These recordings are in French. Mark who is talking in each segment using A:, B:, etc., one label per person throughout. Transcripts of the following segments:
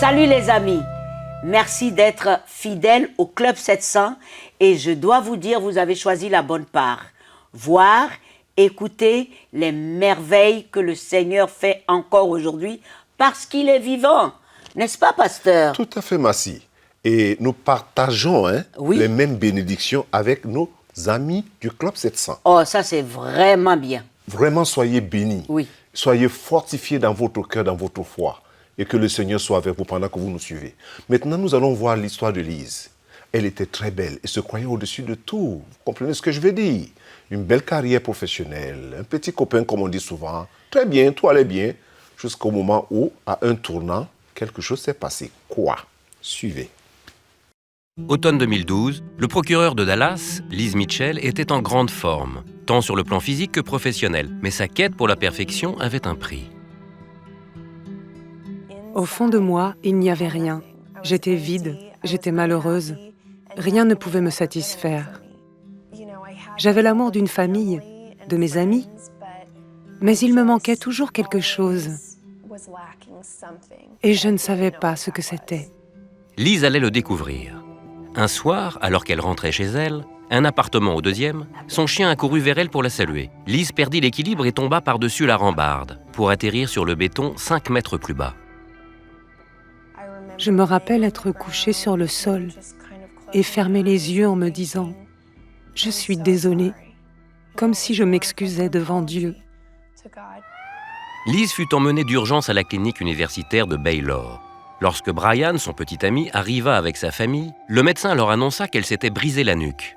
A: Salut les amis, merci d'être fidèles au Club 700 et je dois vous dire, vous avez choisi la bonne part. Voir, écouter les merveilles que le Seigneur fait encore aujourd'hui parce qu'il est vivant. N'est-ce pas, pasteur?
B: Tout à fait, Massi. Et nous partageons
A: Oui.
B: les mêmes bénédictions avec nos amis du Club 700.
A: Oh, ça c'est vraiment bien.
B: Vraiment, soyez bénis.
A: Oui.
B: Soyez fortifiés dans votre cœur, dans votre foi. Et que le Seigneur soit avec vous pendant que vous nous suivez. Maintenant, nous allons voir l'histoire de Lise. Elle était très belle et se croyait au-dessus de tout. Vous comprenez ce que je veux dire? Une belle carrière professionnelle, un petit copain, comme on dit souvent. Très bien, tout allait bien. Jusqu'au moment où, à un tournant, quelque chose s'est passé. Quoi? Suivez.
C: Automne 2012, le procureur de Dallas, Lise Mitchell, était en grande forme, tant sur le plan physique que professionnel. Mais sa quête pour la perfection avait un prix.
D: Au fond de moi, il n'y avait rien. J'étais vide, j'étais malheureuse. Rien ne pouvait me satisfaire. J'avais l'amour d'une famille, de mes amis, mais il me manquait toujours quelque chose. Et je ne savais pas ce que c'était.
C: Lise allait le découvrir. Un soir, alors qu'elle rentrait chez elle, un appartement au 2e, son chien accourut vers elle pour la saluer. Lise perdit l'équilibre et tomba par-dessus la rambarde, pour atterrir sur le béton 5 mètres plus bas.
D: Je me rappelle être couchée sur le sol et fermer les yeux en me disant « Je suis désolée », comme si je m'excusais devant Dieu.
C: Lise fut emmenée d'urgence à la clinique universitaire de Baylor. Lorsque Brian, son petit ami, arriva avec sa famille, le médecin leur annonça qu'elle s'était brisé la nuque.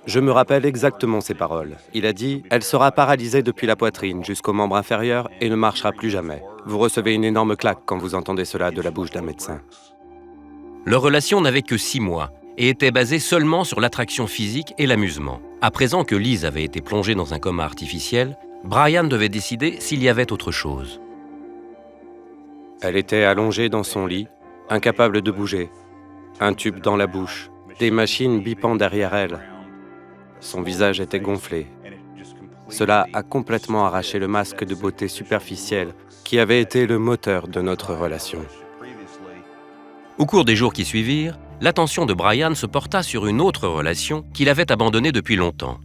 E: Je me rappelle exactement ces paroles. Il a dit « Elle sera paralysée depuis la poitrine jusqu'au membre inférieur et ne marchera plus jamais. » Vous recevez une énorme claque quand vous entendez cela de la bouche d'un médecin.
C: Leur relation n'avait que 6 mois et était basée seulement sur l'attraction physique et l'amusement. À présent que Lise avait été plongée dans un coma artificiel, Brian devait décider s'il y avait autre chose.
E: Elle était allongée dans son lit, incapable de bouger, un tube dans la bouche, des machines bipant derrière elle. Son visage était gonflé. Cela a complètement arraché le masque de beauté superficielle qui avait été le moteur de notre relation.
C: Au cours des jours qui suivirent, l'attention de Brian se porta sur une autre relation qu'il avait abandonnée depuis longtemps.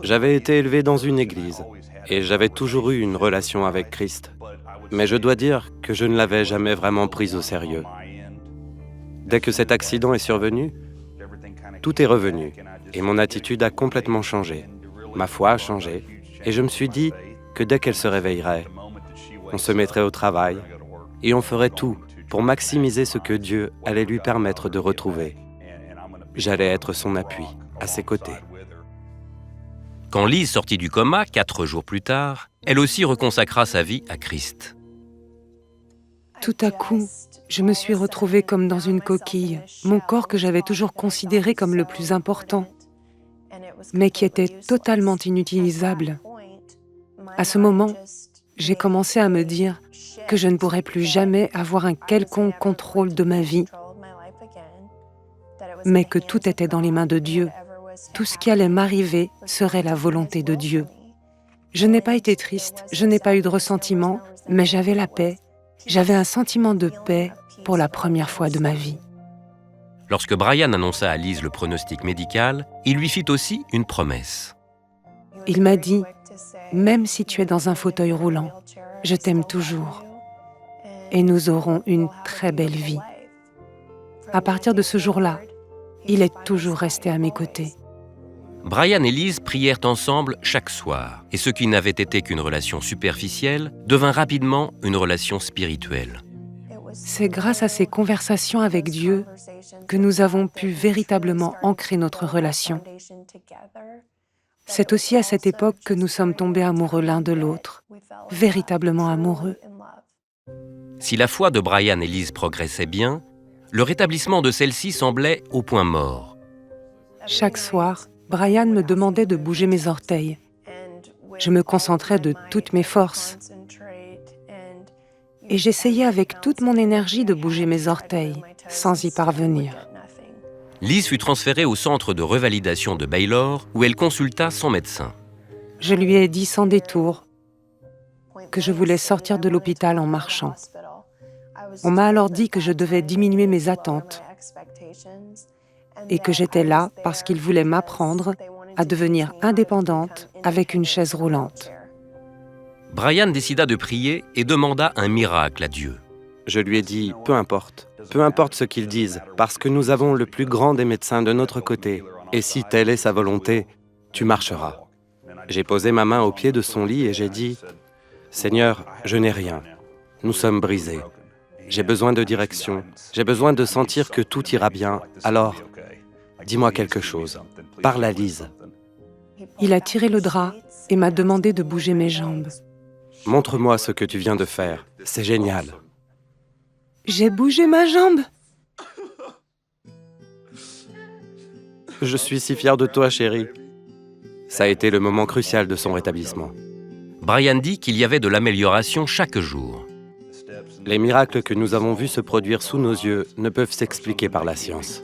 E: J'avais été élevé dans une église et j'avais toujours eu une relation avec Christ. Mais je dois dire que je ne l'avais jamais vraiment prise au sérieux. Dès que cet accident est survenu, tout est revenu et mon attitude a complètement changé. Ma foi a changé et je me suis dit que dès qu'elle se réveillerait, on se mettrait au travail et on ferait tout pour maximiser ce que Dieu allait lui permettre de retrouver. J'allais être son appui, à ses côtés.
C: Quand Lise sortit du coma 4 jours plus tard, elle aussi reconsacra sa vie à Christ.
D: Tout à coup, je me suis retrouvée comme dans une coquille, mon corps que j'avais toujours considéré comme le plus important, mais qui était totalement inutilisable. À ce moment, j'ai commencé à me dire que je ne pourrais plus jamais avoir un quelconque contrôle de ma vie, mais que tout était dans les mains de Dieu. Tout ce qui allait m'arriver serait la volonté de Dieu. Je n'ai pas été triste, je n'ai pas eu de ressentiment, mais j'avais la paix. J'avais un sentiment de paix pour la première fois de ma vie.
C: Lorsque Brian annonça à Lise le pronostic médical, il lui fit aussi une promesse.
D: Il m'a dit « Même si tu es dans un fauteuil roulant, je t'aime toujours. Et nous aurons une très belle vie. » À partir de ce jour-là, il est toujours resté à mes côtés.
C: Brian et Lise prièrent ensemble chaque soir, et ce qui n'avait été qu'une relation superficielle devint rapidement une relation spirituelle.
D: C'est grâce à ces conversations avec Dieu que nous avons pu véritablement ancrer notre relation. C'est aussi à cette époque que nous sommes tombés amoureux l'un de l'autre, véritablement amoureux.
C: Si la foi de Brian et Lise progressait bien, le rétablissement de celle-ci semblait au point mort.
D: Chaque soir, Brian me demandait de bouger mes orteils. Je me concentrais de toutes mes forces. Et j'essayais avec toute mon énergie de bouger mes orteils, sans y parvenir.
C: Lise fut transférée au centre de revalidation de Baylor, où elle consulta son médecin.
D: Je lui ai dit sans détour que je voulais sortir de l'hôpital en marchant. On m'a alors dit que je devais diminuer mes attentes et que j'étais là parce qu'ils voulaient m'apprendre à devenir indépendante avec une chaise roulante.
C: Brian décida de prier et demanda un miracle à Dieu.
E: Je lui ai dit, peu importe ce qu'ils disent, parce que nous avons le plus grand des médecins de notre côté, et si telle est sa volonté, tu marcheras. J'ai posé ma main au pied de son lit et j'ai dit, Seigneur, je n'ai rien, nous sommes brisés. J'ai besoin de direction, j'ai besoin de sentir que tout ira bien, alors, dis-moi quelque chose, parle à Lise.
D: Il a tiré le drap et m'a demandé de bouger mes jambes.
E: Montre-moi ce que tu viens de faire, c'est génial.
D: J'ai bougé ma jambe.
E: Je suis si fier de toi, chérie. Ça a été le moment crucial de son rétablissement.
C: Brian dit qu'il y avait de l'amélioration chaque jour.
E: Les miracles que nous avons vus se produire sous nos yeux ne peuvent s'expliquer par la science.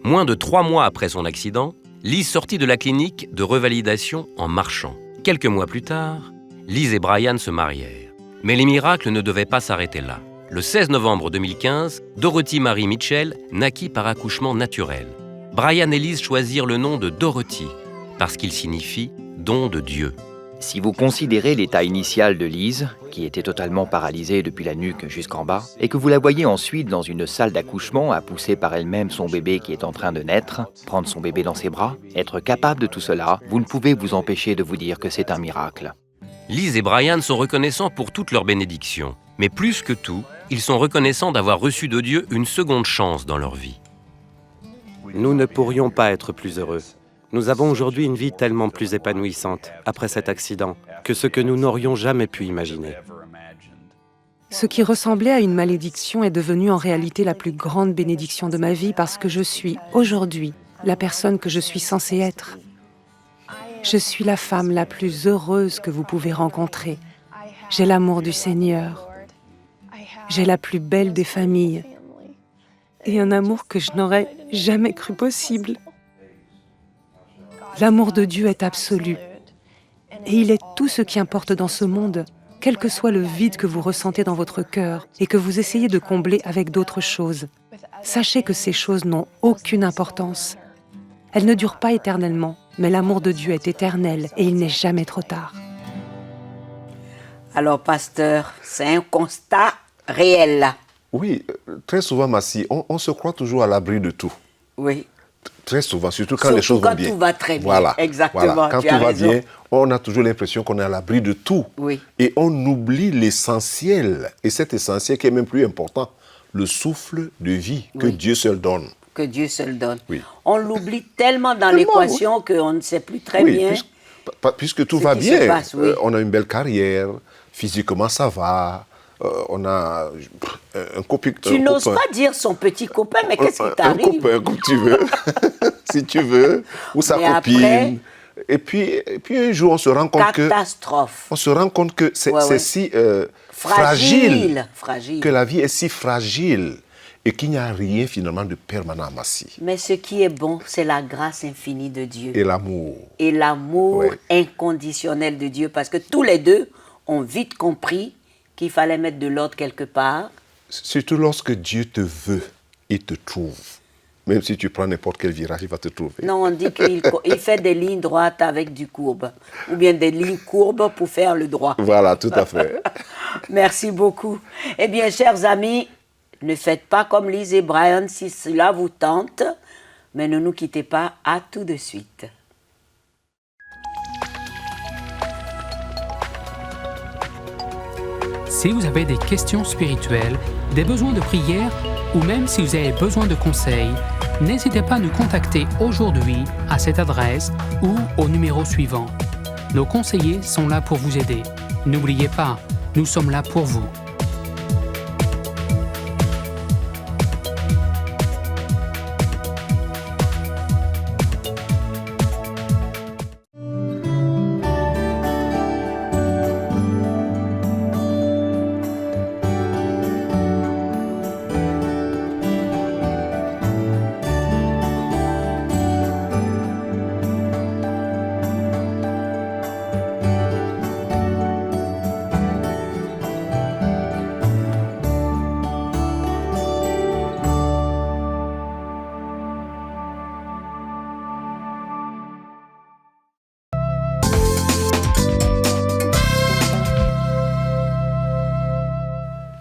C: Moins de 3 mois après son accident, Lise sortit de la clinique de revalidation en marchant. Quelques mois plus tard, Lise et Brian se marièrent. Mais les miracles ne devaient pas s'arrêter là. Le 16 novembre 2015, Dorothy Marie Mitchell naquit par accouchement naturel. Brian et Lise choisirent le nom de Dorothy parce qu'il signifie « don de Dieu ».
F: Si vous considérez l'état initial de Lise, qui était totalement paralysée depuis la nuque jusqu'en bas, et que vous la voyez ensuite dans une salle d'accouchement à pousser par elle-même son bébé qui est en train de naître, prendre son bébé dans ses bras, être capable de tout cela, vous ne pouvez vous empêcher de vous dire que c'est un miracle.
C: Lise et Brian sont reconnaissants pour toutes leurs bénédictions. Mais plus que tout, ils sont reconnaissants d'avoir reçu de Dieu une seconde chance dans leur vie.
E: Nous ne pourrions pas être plus heureux. Nous avons aujourd'hui une vie tellement plus épanouissante après cet accident que ce que nous n'aurions jamais pu imaginer.
D: Ce qui ressemblait à une malédiction est devenu en réalité la plus grande bénédiction de ma vie parce que je suis aujourd'hui la personne que je suis censée être. Je suis la femme la plus heureuse que vous pouvez rencontrer. J'ai l'amour du Seigneur. J'ai la plus belle des familles. Et un amour que je n'aurais jamais cru possible. L'amour de Dieu est absolu. Et il est tout ce qui importe dans ce monde, quel que soit le vide que vous ressentez dans votre cœur et que vous essayez de combler avec d'autres choses. Sachez que ces choses n'ont aucune importance. Elles ne durent pas éternellement, mais l'amour de Dieu est éternel et il n'est jamais trop tard.
A: Alors, pasteur, c'est un constat réel.
B: Oui, très souvent, Massi, on se croit toujours à l'abri de tout.
A: Oui.
B: Très souvent, surtout quand les choses vont bien.
A: Quand tout va très bien.
B: Voilà,
A: exactement.
B: voilà. Quand
A: tu as
B: tout va
A: raison.
B: bien, on a toujours l'impression qu'on est à l'abri de tout.
A: Oui.
B: Et on oublie l'essentiel. Et cet essentiel qui est même plus important, le souffle de vie que
A: Oui.
B: Dieu seul donne.
A: Que Dieu seul donne.
B: Oui.
A: On l'oublie tellement dans l'équation qu'on ne sait plus très bien.
B: Puisque tout
A: ce
B: va
A: qui se
B: bien.
A: passe, oui.
B: On a une belle carrière, physiquement ça va. On a un copain.
A: Tu n'oses pas dire son petit copain, mais qu'est-ce qui t'arrive?
B: Un copain, comme tu veux, si tu veux, ou sa
A: Mais
B: copine.
A: après,
B: Et puis un jour, on se rend compte
A: catastrophe.
B: que c'est
A: Ouais, ouais.
B: si
A: Fragile.
B: que la vie est si fragile et qu'il n'y a rien finalement de permanent à Massi.
A: Mais ce qui est bon, c'est la grâce infinie de Dieu.
B: Et l'amour.
A: Et l'amour
B: Ouais.
A: inconditionnel de Dieu. Parce que tous les deux ont vite compris qu'il fallait mettre de l'ordre quelque part.
B: Surtout lorsque Dieu te veut, il te trouve. Même si tu prends n'importe quel virage, il va te trouver.
A: Non, on dit qu'il il fait des lignes droites avec du courbe. Ou bien des lignes courbes pour faire le droit.
B: Voilà, tout à fait.
A: Merci beaucoup. Eh bien, chers amis, ne faites pas comme Lise et Brian si cela vous tente. Mais ne nous quittez pas, à tout de suite.
G: Si vous avez des questions spirituelles, des besoins de prière ou même si vous avez besoin de conseils, n'hésitez pas à nous contacter aujourd'hui à cette adresse ou au numéro suivant. Nos conseillers sont là pour vous aider. N'oubliez pas, nous sommes là pour vous.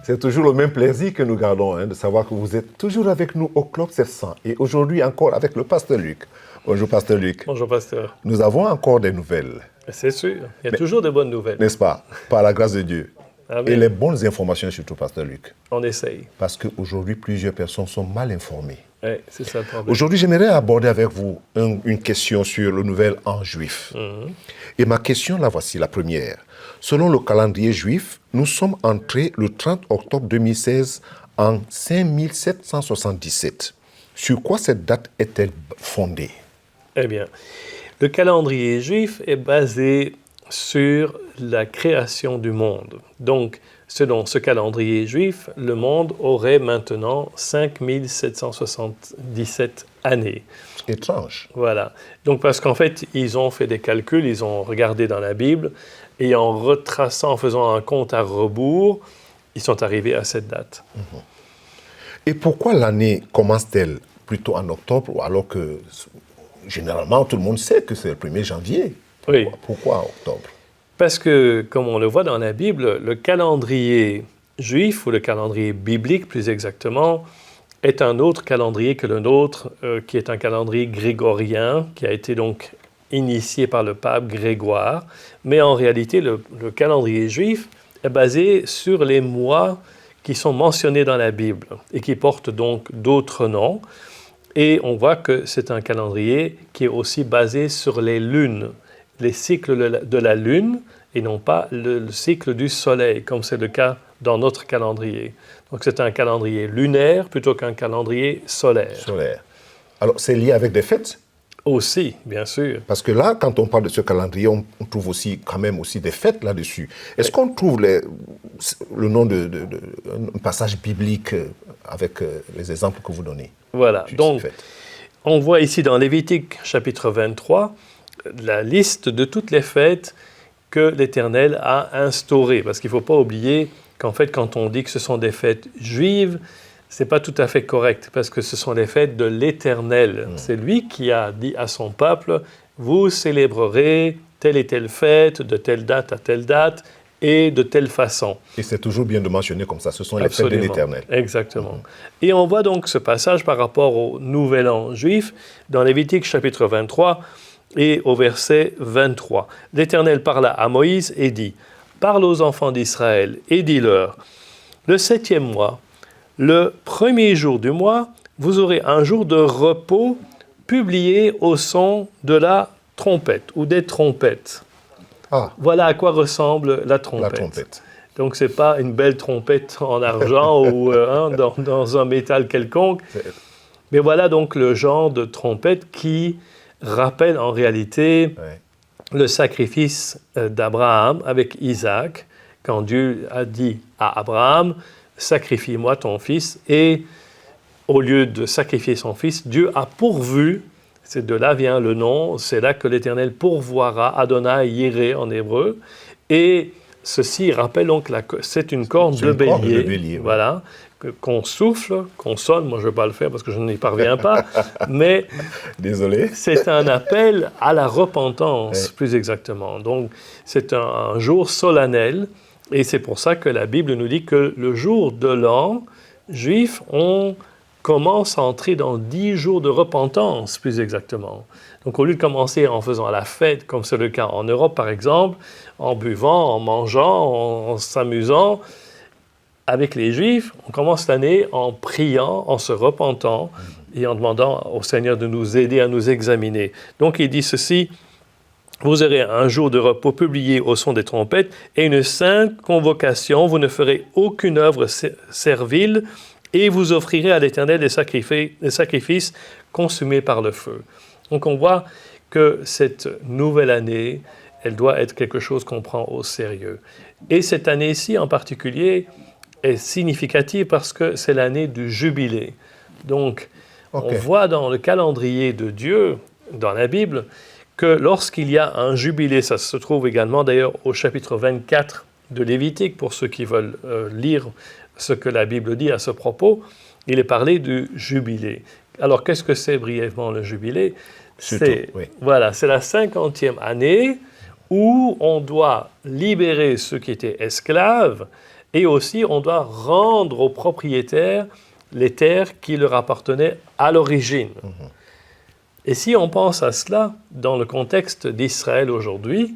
B: C'est toujours le même plaisir que nous gardons, de savoir que vous êtes toujours avec nous au Club 700 et aujourd'hui encore avec le pasteur Luc. Bonjour pasteur Luc.
H: Bonjour pasteur.
B: Nous avons encore des nouvelles.
H: C'est sûr, il y a toujours de bonnes nouvelles.
B: N'est-ce pas? Par la grâce de Dieu.
H: Amen.
B: Et les bonnes informations surtout, pasteur Luc.
H: On essaye.
B: Parce qu'aujourd'hui, plusieurs personnes sont mal informées.
H: Oui, c'est ça le problème.
B: Aujourd'hui, j'aimerais aborder avec vous une question sur le nouvel an juif. Et ma question, la voici, la première. Selon le calendrier juif, nous sommes entrés le 30 octobre 2016 en 5777. Sur quoi cette date est-elle fondée?
H: Eh bien, le calendrier juif est basé sur la création du monde. Donc, selon ce calendrier juif, le monde aurait maintenant 5777 années.
B: Étrange.
H: Voilà. Donc, parce qu'en fait, ils ont fait des calculs, ils ont regardé dans la Bible, et en retraçant, en faisant un compte à rebours, ils sont arrivés à cette date.
B: Et pourquoi l'année commence-t-elle plutôt en octobre, alors que généralement tout le monde sait que c'est le 1er janvier?
H: Oui.
B: Pourquoi octobre?
H: Parce que, comme on le voit dans la Bible, le calendrier juif, ou le calendrier biblique plus exactement, est un autre calendrier que le nôtre, qui est un calendrier grégorien, qui a été donc initié par le pape Grégoire. Mais en réalité, le calendrier juif est basé sur les mois qui sont mentionnés dans la Bible et qui portent donc d'autres noms. Et on voit que c'est un calendrier qui est aussi basé sur les lunes, les cycles de la lune, et non pas le cycle du soleil, comme c'est le cas dans notre calendrier. Donc c'est un calendrier lunaire plutôt qu'un calendrier solaire.
B: Solaire. Alors c'est lié avec des fêtes?
H: Aussi, bien sûr.
B: Parce que là, quand on parle de ce calendrier, on trouve aussi quand même aussi des fêtes là-dessus. Est-ce qu'on trouve le nom un passage biblique avec les exemples que vous donnez?
H: Voilà. Donc, on voit ici dans Lévitique chapitre 23 la liste de toutes les fêtes que l'Éternel a instaurées. Parce qu'il ne faut pas oublier qu'en fait, quand on dit que ce sont des fêtes juives, ce n'est pas tout à fait correct, parce que ce sont les fêtes de l'Éternel. C'est lui qui a dit à son peuple, vous célébrerez telle et telle fête, de telle date à telle date, et de telle façon.
B: Et c'est toujours bien de mentionner comme ça, ce sont les fêtes de l'Éternel.
H: Exactement. Et on voit donc ce passage par rapport au Nouvel An juif, dans Lévitique chapitre 23, et au verset 23. L'Éternel parla à Moïse et dit, « Parle aux enfants d'Israël et dis-leur, le 7e mois, le 1er jour du mois, vous aurez un jour de repos publié au son de la trompette ou des trompettes. » Voilà à quoi ressemble la trompette.
B: La trompette.
H: Donc, ce n'est pas une belle trompette en argent ou dans un métal quelconque. Mais voilà donc le genre de trompette qui rappelle en réalité le sacrifice d'Abraham avec Isaac, quand Dieu a dit à Abraham, « Sacrifie-moi ton fils », et au lieu de sacrifier son fils, Dieu a pourvu, c'est de là vient le nom, c'est là que l'Éternel pourvoira, Adonai Yireh en hébreu, et ceci rappelle donc, c'est une corne de bélier, voilà, qu'on souffle, qu'on sonne, moi je ne vais pas le faire parce que je n'y parviens pas, mais
B: désolé.
H: C'est un appel à la repentance, plus exactement. Donc c'est un jour solennel, et c'est pour ça que la Bible nous dit que le jour de l'an juif, on commence à entrer dans 10 jours de repentance, plus exactement. Donc au lieu de commencer en faisant la fête, comme c'est le cas en Europe par exemple, en buvant, en mangeant, en s'amusant, avec les Juifs, on commence l'année en priant, en se repentant et en demandant au Seigneur de nous aider à nous examiner. Donc il dit ceci, « Vous aurez un jour de repos publié au son des trompettes et une sainte convocation, vous ne ferez aucune œuvre servile et vous offrirez à l'Éternel des sacrifices consumés par le feu. » Donc on voit que cette nouvelle année, elle doit être quelque chose qu'on prend au sérieux. Et cette année-ci en particulier est significative parce que c'est l'année du jubilé. Donc on voit dans le calendrier de Dieu, dans la Bible, que lorsqu'il y a un jubilé, ça se trouve également d'ailleurs au chapitre 24 de Lévitique, pour ceux qui veulent lire ce que la Bible dit à ce propos, il est parlé du jubilé. Alors qu'est-ce que c'est brièvement le jubilé? Voilà, c'est la 50e année où on doit libérer ceux qui étaient esclaves Et aussi, on doit rendre aux propriétaires les terres qui leur appartenaient à l'origine. Et si on pense à cela dans le contexte d'Israël aujourd'hui,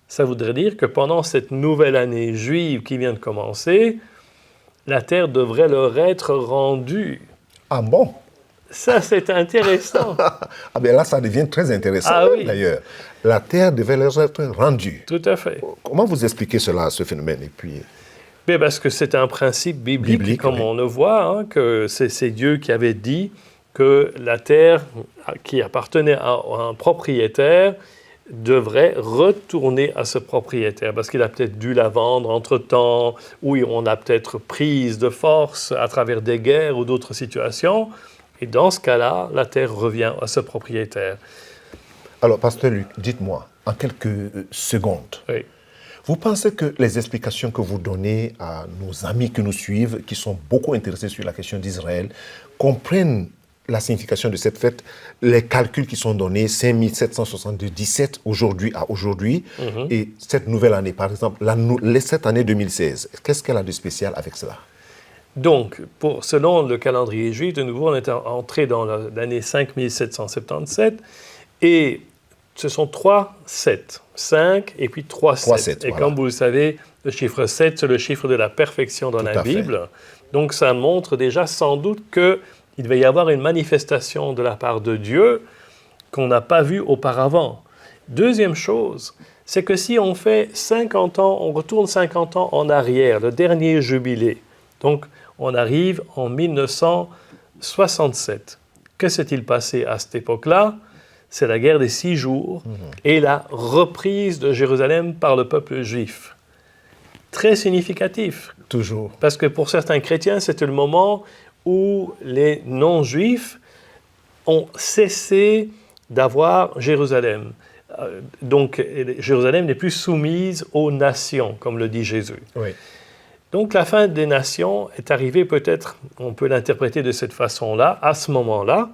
H: ça voudrait dire que pendant cette nouvelle année juive qui vient de commencer, la terre devrait leur être rendue.
B: Ah bon?
H: Ça, c'est intéressant.
B: Ah bien là, ça devient très intéressant, d'ailleurs. La terre devait leur être rendue.
H: Tout à fait.
B: Comment vous expliquez cela, ce phénomène? Et puis...
H: Mais parce que c'est un principe biblique comme on le voit, hein, que c'est Dieu qui avait dit que la terre qui appartenait à un propriétaire devrait retourner à ce propriétaire, parce qu'il a peut-être dû la vendre entre-temps, ou on a peut-être prise de force à travers des guerres ou d'autres situations, et dans ce cas-là, la terre revient à ce propriétaire.
B: Alors, pasteur Luc, dites-moi, en quelques secondes, vous pensez que les explications que vous donnez à nos amis qui nous suivent, qui sont beaucoup intéressés sur la question d'Israël, comprennent la signification de cette fête, les calculs qui sont donnés, 5777 aujourd'hui à aujourd'hui, et cette nouvelle année, par exemple, cette année 2016, qu'est-ce qu'elle a de spécial avec cela?
H: Donc, selon le calendrier juif, de nouveau, on est entré dans l'année 5777, et ce sont 3 7, 5 et puis 3 7. Et voilà. Comme vous le savez, le chiffre 7, c'est le chiffre de la perfection dans la Bible. Donc, ça montre déjà sans doute que il va y avoir une manifestation de la part de Dieu qu'on n'a pas vue auparavant. Deuxième chose, c'est que si on fait 50 ans, on retourne 50 ans en arrière, le dernier jubilé, donc on arrive en 1967. Que s'est-il passé à cette époque-là? C'est la guerre des 6 jours et la reprise de Jérusalem par le peuple juif. Très significatif.
B: Toujours.
H: Parce que pour certains chrétiens, c'était le moment où les non-juifs ont cessé d'avoir Jérusalem. Donc, Jérusalem n'est plus soumise aux nations, comme le dit Jésus.
B: Oui.
H: Donc, la fin des nations est arrivée peut-être, on peut l'interpréter de cette façon-là, à ce moment-là.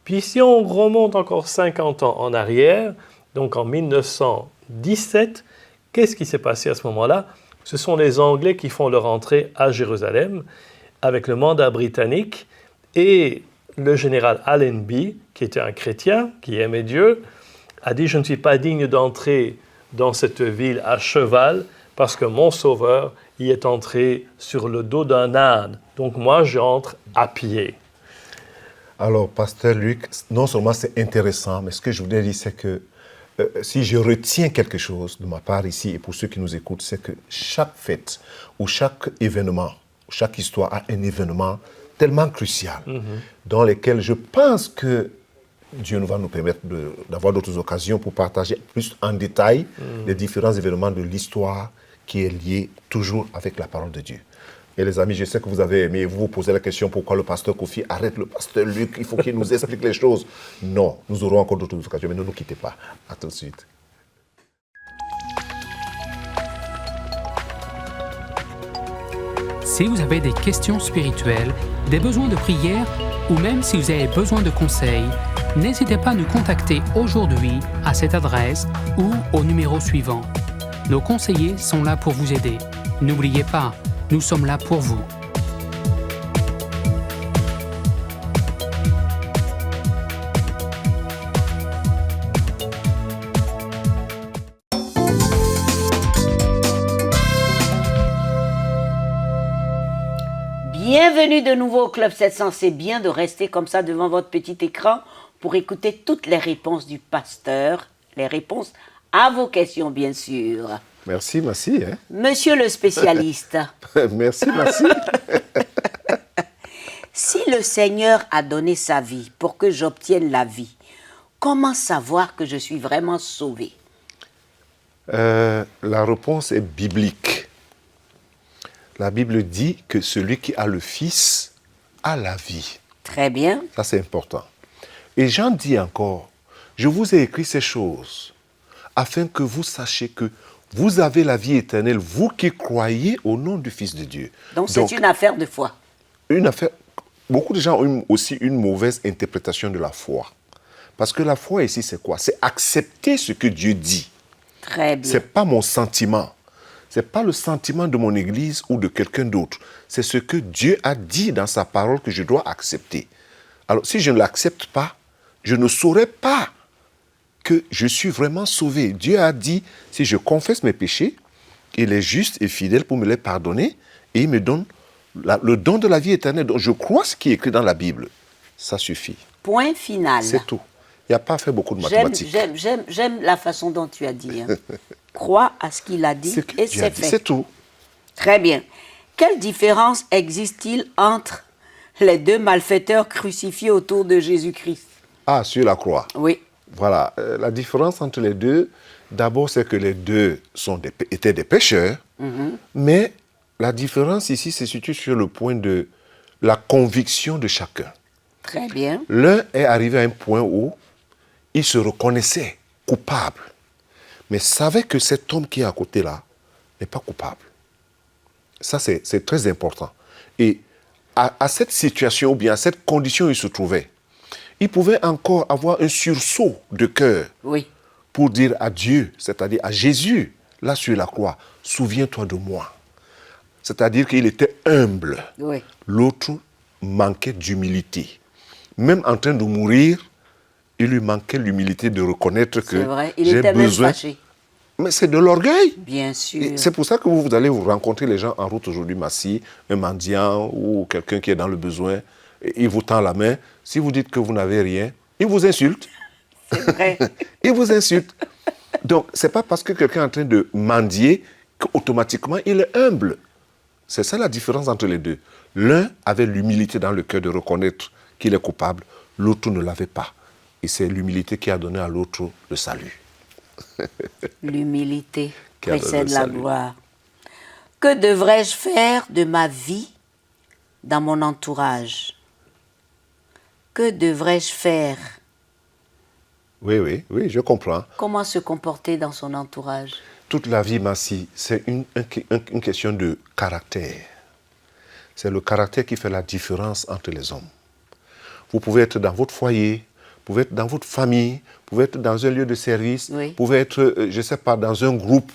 H: Puis, si on remonte encore 50 ans en arrière, donc en 1917, qu'est-ce qui s'est passé à ce moment-là? Ce sont les Anglais qui font leur entrée à Jérusalem, avec le mandat britannique, et le général Allenby, qui était un chrétien, qui aimait Dieu, a dit « Je ne suis pas digne d'entrer dans cette ville à cheval, parce que mon sauveur y est entré sur le dos d'un âne. Donc moi, j'entre à pied. »
B: Alors, pasteur Luc, non seulement c'est intéressant, mais ce que je voudrais dire, c'est que si je retiens quelque chose de ma part ici, et pour ceux qui nous écoutent, c'est que chaque fête ou chaque événement, chaque histoire a un événement tellement crucial dans lequel je pense que Dieu va nous permettre d'avoir d'autres occasions pour partager plus en détail les différents événements de l'histoire qui est liée toujours avec la parole de Dieu. Et les amis, je sais que vous avez aimé, vous vous posez la question pourquoi le pasteur Kofi arrête le pasteur Luc, il faut qu'il nous explique les choses. Non, nous aurons encore d'autres occasions, mais ne nous quittez pas. À tout de suite.
G: Si vous avez des questions spirituelles, des besoins de prière ou même si vous avez besoin de conseils, n'hésitez pas à nous contacter aujourd'hui à cette adresse ou au numéro suivant. Nos conseillers sont là pour vous aider. N'oubliez pas, nous sommes là pour vous.
A: Bienvenue de nouveau au Club 700. C'est bien de rester comme ça devant votre petit écran pour écouter toutes les réponses du pasteur, les réponses à vos questions, bien sûr.
B: Merci. Hein?
A: Monsieur le spécialiste.
B: Merci.
A: Si le Seigneur a donné sa vie pour que j'obtienne la vie, comment savoir que je suis vraiment sauvé?
B: La réponse est biblique. La Bible dit que celui qui a le Fils a la vie.
A: Très bien.
B: Ça, c'est important. Et Jean dit encore, je vous ai écrit ces choses afin que vous sachiez que vous avez la vie éternelle, vous qui croyez au nom du Fils de Dieu.
A: Donc c'est une affaire de foi.
B: Beaucoup de gens ont aussi une mauvaise interprétation de la foi. Parce que la foi ici, c'est quoi? C'est accepter ce que Dieu dit.
A: Très bien.
B: Ce n'est pas mon sentiment. Ce n'est pas le sentiment de mon Église ou de quelqu'un d'autre. C'est ce que Dieu a dit dans sa parole que je dois accepter. Alors, si je ne l'accepte pas, je ne saurais pas que je suis vraiment sauvé. Dieu a dit, si je confesse mes péchés, il est juste et fidèle pour me les pardonner et il me donne le don de la vie éternelle. Donc, je crois ce qui est écrit dans la Bible. Ça suffit.
A: Point final.
B: C'est tout. Il n'y a pas à faire beaucoup de mathématiques.
A: J'aime la façon dont tu as dit. Hein. Crois à ce qu'il a dit et c'est fait.
B: C'est tout.
A: Très bien. Quelle différence existe-t-il entre les deux malfaiteurs crucifiés autour de Jésus-Christ?
B: Ah, sur la croix.
A: Oui.
B: Voilà. La différence entre les deux, d'abord, c'est que les deux étaient des pécheurs, mais la différence ici se situe sur le point de la conviction de chacun.
A: Très bien.
B: L'un est arrivé à un point où il se reconnaissait coupable, mais savait que cet homme qui est à côté là n'est pas coupable. Ça, c'est très important. Et à cette situation, ou bien à cette condition où il se trouvait, il pouvait encore avoir un sursaut de cœur pour dire à Dieu, c'est-à-dire à Jésus, là sur la croix, souviens-toi de moi. C'est-à-dire qu'il était humble.
A: Oui.
B: L'autre manquait d'humilité. Même en train de mourir, il lui manquait l'humilité de reconnaître que j'ai besoin. Même fâché. Mais c'est de l'orgueil.
A: Bien sûr.
B: Et c'est pour ça que vous allez vous rencontrer les gens en route aujourd'hui, Massi, un mendiant ou quelqu'un qui est dans le besoin. Il vous tend la main. Si vous dites que vous n'avez rien, il vous insulte.
A: C'est vrai.
B: Il vous insulte. Donc, ce n'est pas parce que quelqu'un est en train de mendier qu'automatiquement il est humble. C'est ça la différence entre les deux. L'un avait l'humilité dans le cœur de reconnaître qu'il est coupable, l'autre ne l'avait pas. Et c'est l'humilité qui a donné à l'autre le salut.
A: L'humilité précède la gloire. Que devrais-je faire de ma vie dans mon entourage? Que devrais-je faire?
B: Oui, je comprends.
A: Comment se comporter dans son entourage?
B: Toute la vie, Massi, c'est une question de caractère. C'est le caractère qui fait la différence entre les hommes. Vous pouvez être dans votre foyer, vous pouvez être dans votre famille, vous pouvez être dans un lieu de service, vous pouvez être, je ne sais pas, dans un groupe.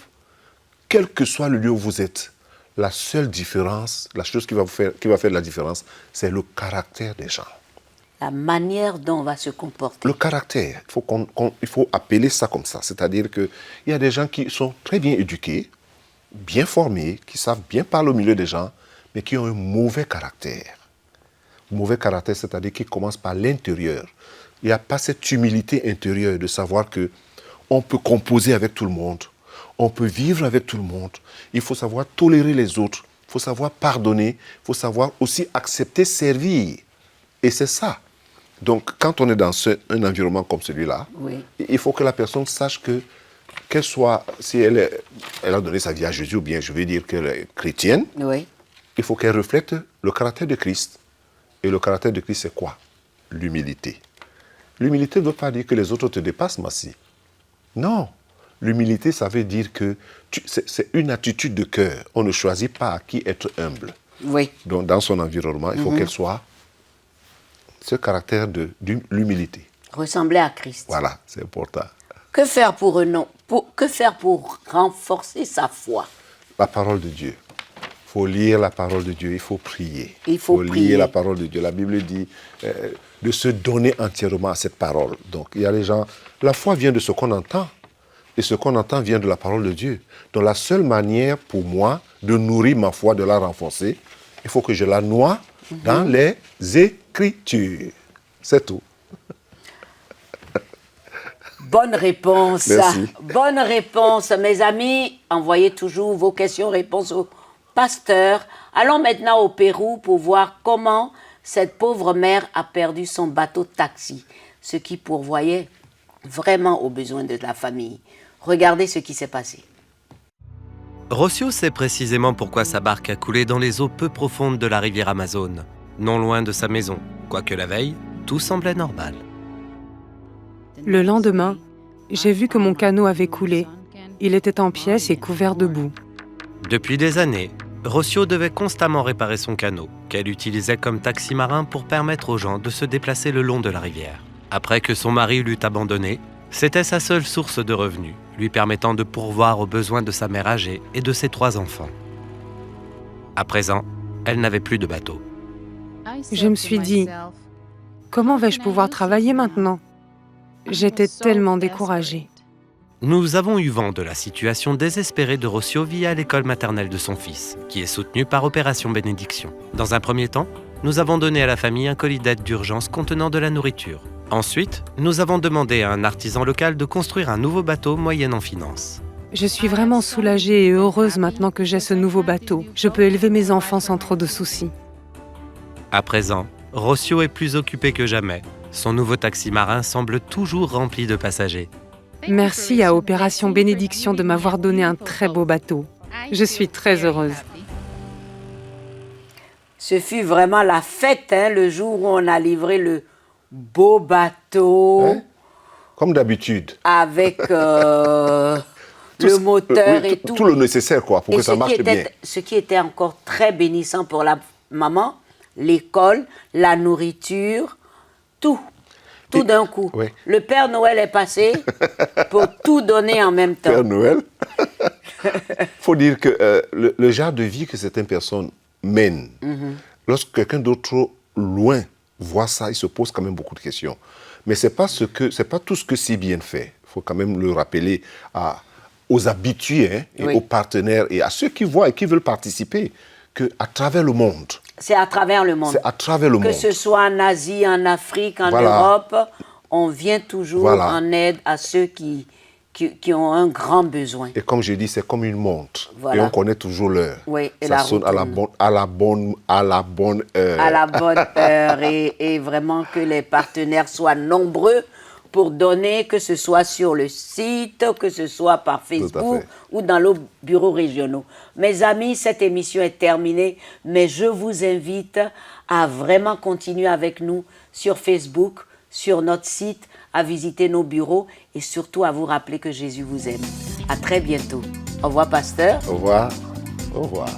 B: Quel que soit le lieu où vous êtes, la seule différence, la chose qui va faire la différence, c'est le caractère des gens.
A: La manière dont on va se comporter.
B: Le caractère, il faut appeler ça comme ça. C'est-à-dire qu'il y a des gens qui sont très bien éduqués, bien formés, qui savent bien parler au milieu des gens, mais qui ont un mauvais caractère. Mauvais caractère, c'est-à-dire qui commence par l'intérieur. Il n'y a pas cette humilité intérieure de savoir qu'on peut composer avec tout le monde, on peut vivre avec tout le monde. Il faut savoir tolérer les autres, il faut savoir pardonner, il faut savoir aussi accepter, servir. Et c'est ça. Donc, quand on est dans un environnement comme celui-là, il faut que la personne sache qu'elle soit, si elle a donné sa vie à Jésus, ou bien je vais dire qu'elle est chrétienne, il faut qu'elle reflète le caractère de Christ. Et le caractère de Christ, c'est quoi? L'humilité. L'humilité ne veut pas dire que les autres te dépassent, Massi. Non. L'humilité, ça veut dire que c'est une attitude de cœur. On ne choisit pas à qui être humble.
A: Oui.
B: Donc, dans son environnement, il faut qu'elle soit ce caractère de l'humilité.
A: Ressembler à Christ.
B: Voilà, c'est important.
A: Que faire pour renforcer sa foi?
B: La parole de Dieu. Il faut lire la parole de Dieu, il faut prier.
A: Il faut
B: lire la parole de Dieu. La Bible dit de se donner entièrement à cette parole. Donc, il y a les gens... La foi vient de ce qu'on entend. Et ce qu'on entend vient de la parole de Dieu. Donc, la seule manière pour moi de nourrir ma foi, de la renforcer, il faut que je la noie dans les Écritures. C'est tout.
A: Bonne réponse.
B: Merci.
A: Bonne réponse. Mes amis, envoyez toujours vos questions-réponses au pasteur. Allons maintenant au Pérou pour voir comment cette pauvre mère a perdu son bateau taxi, ce qui pourvoyait vraiment aux besoins de la famille. Regardez ce qui s'est passé.
E: Rocio sait précisément pourquoi sa barque a coulé dans les eaux peu profondes de la rivière Amazone, non loin de sa maison, quoique la veille, tout semblait normal.
D: Le lendemain, j'ai vu que mon canot avait coulé. Il était en pièces et couvert de boue.
E: Depuis des années, Rocio devait constamment réparer son canot, qu'elle utilisait comme taxi-marin pour permettre aux gens de se déplacer le long de la rivière. Après que son mari l'eut abandonnée, c'était sa seule source de revenus, lui permettant de pourvoir aux besoins de sa mère âgée et de ses 3 enfants. À présent, elle n'avait plus de bateau.
D: Je me suis dit, comment vais-je pouvoir travailler maintenant? J'étais tellement découragée.
E: Nous avons eu vent de la situation désespérée de Rossio via l'école maternelle de son fils, qui est soutenue par Opération Bénédiction. Dans un premier temps, nous avons donné à la famille un colis d'aide d'urgence contenant de la nourriture. Ensuite, nous avons demandé à un artisan local de construire un nouveau bateau moyennant finance.
D: Je suis vraiment soulagée et heureuse maintenant que j'ai ce nouveau bateau. Je peux élever mes enfants sans trop de soucis.
E: À présent, Rossio est plus occupé que jamais. Son nouveau taxi marin semble toujours rempli de passagers.
D: Merci à Opération Bénédiction de m'avoir donné un très beau bateau. Je suis très heureuse.
A: Ce fut vraiment la fête, hein, le jour où on a livré le beau bateau.
B: Hein? Comme d'habitude.
A: Avec le moteur et tout.
B: Tout le nécessaire, quoi, pour que ça marche bien.
A: Ce qui était encore très bénissant pour la maman, l'école, la nourriture, tout. Tout d'un coup.
B: Oui.
A: Le Père Noël est passé pour tout donner en même temps.
B: Père Noël. Il faut dire que le genre de vie que certaines personnes mènent, lorsque quelqu'un d'autre loin voit ça, il se pose quand même beaucoup de questions. Mais c'est pas tout ce que c'est bien fait. Il faut quand même le rappeler aux habitués, hein, et aux partenaires et à ceux qui voient et qui veulent participer, qu'à travers le monde,
A: c'est à travers le monde.
B: C'est à travers le monde.
A: Que ce soit en Asie, en Afrique, en Europe, on vient toujours en aide à ceux qui ont un grand besoin.
B: Et comme je dis, c'est comme une montre. Et on connaît toujours l'heure.
A: Oui, et
B: ça sonne à la bonne heure.
A: À la bonne heure. Et vraiment que les partenaires soient nombreux pour donner, que ce soit sur le site, que ce soit par Facebook ou dans nos bureaux régionaux. Mes amis, cette émission est terminée, mais je vous invite à vraiment continuer avec nous sur Facebook, sur notre site, à visiter nos bureaux et surtout à vous rappeler que Jésus vous aime. À très bientôt. Au revoir, pasteur.
B: Au revoir. Au revoir.